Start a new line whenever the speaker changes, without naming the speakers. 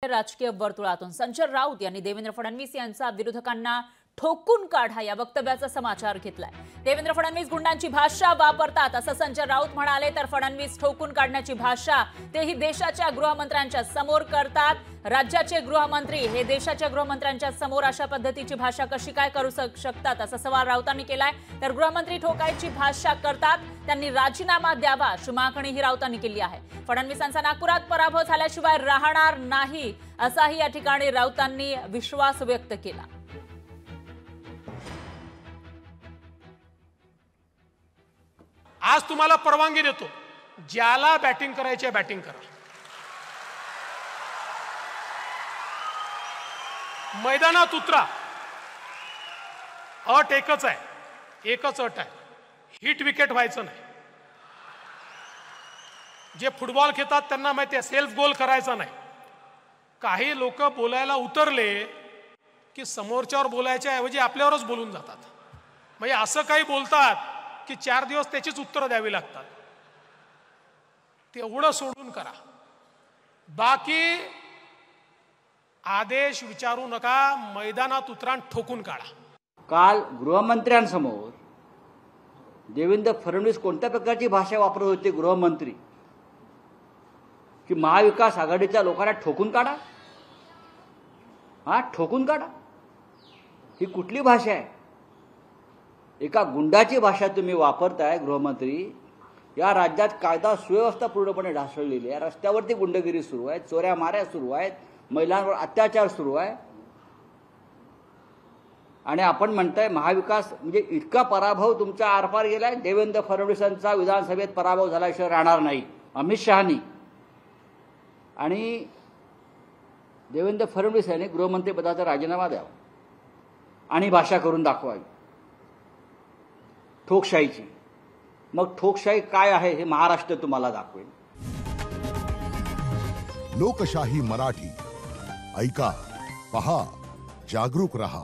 मराठी राजकीय वर्तुळातून संजय राऊत यांनी देवेंद्र फडणवीस यांचा विरोधकांना ठोकून काढा या वक्तव्याचा समाचार घेतलाय। देवेंद्र फडणवीस गुंडांची भाषा वापरतात असं संजय राऊत म्हणाले, तर फडणवीस ठोकून काढण्याची भाषा तेही देशाच्या गृहमंत्र्यांच्या समोर करतात। राज्याचे गृहमंत्री हे देशाच्या गृहमंत्र्यांच्या समोर अशा पद्धतीची भाषा कशी काय करू शकतात असा सवाल राऊतांनी केलाय। तर गृहमंत्री ठोकायची भाषा करतात, त्यांनी राजीनामा द्यावा अशी मागणीही राऊतांनी केली आहे। फडणवीसांचा नागपुरात पराभव झाल्याशिवाय राहणार नाही असाही या ठिकाणी राऊतांनी विश्वास व्यक्त केला।
आज तुम्हाला परवानगी देतो, ज्याला बॅटिंग करायची आहे बॅटिंग करा, मैदानात उतरा। अट एकच आहे, एकच अट आहे, हिट विकेट व्हायचं नाही। जे फुटबॉल खेळतात त्यांना माहिती आहे सेल्फ गोल करायचा नाही। काही लोक बोलायला उतरले की समोरच्यावर बोलायच्या ऐवजी आपल्यावरच बोलून जातात। म्हणजे असं काही बोलतात की 4 दिवस त्याचीच उत्तरं द्यावी लागतात। तेवढं सोडून करा, बाकी आदेश विचारू नका, मैदानात उतरा, ठोकून काढा।
काल गृहमंत्र्यांसमोर देवेंद्र फडणवीस कोणत्या प्रकारची भाषा वापरत होते गृहमंत्री, की महाविकास आघाडीच्या लोकांना ठोकून काढा। हा, ठोकून काढा ही कुठली भाषा आहे? एका गुंडाची भाषा तुम्ही वापरताय गृहमंत्री। या राज्यात कायदा सुव्यवस्था पूर्णपणे ढासळलेली आहे। रस्त्यावरती गुंडगिरी सुरू आहे, चोऱ्या माऱ्या सुरू आहेत, महिलांवर अत्याचार सुरू आहे, आणि आपण म्हणताय महाविकास म्हणजे इतका पराभव तुमचा आरपार गेलाय। देवेंद्र फडणवीसांचा विधानसभेत पराभव झाल्याशिवाय राहणार नाही अमित शहानी, आणि देवेंद्र फडणवीस यांनी गृहमंत्रीपदाचा राजीनामा द्यावा आणि भाषा करून दाखवावी ठोकशाहीची। मग ठोकशाही काय आहे हे महाराष्ट्र तुम्हाला दाखवेल।
लोकशाही मराठी ऐका, पहा, जागरूक रहा।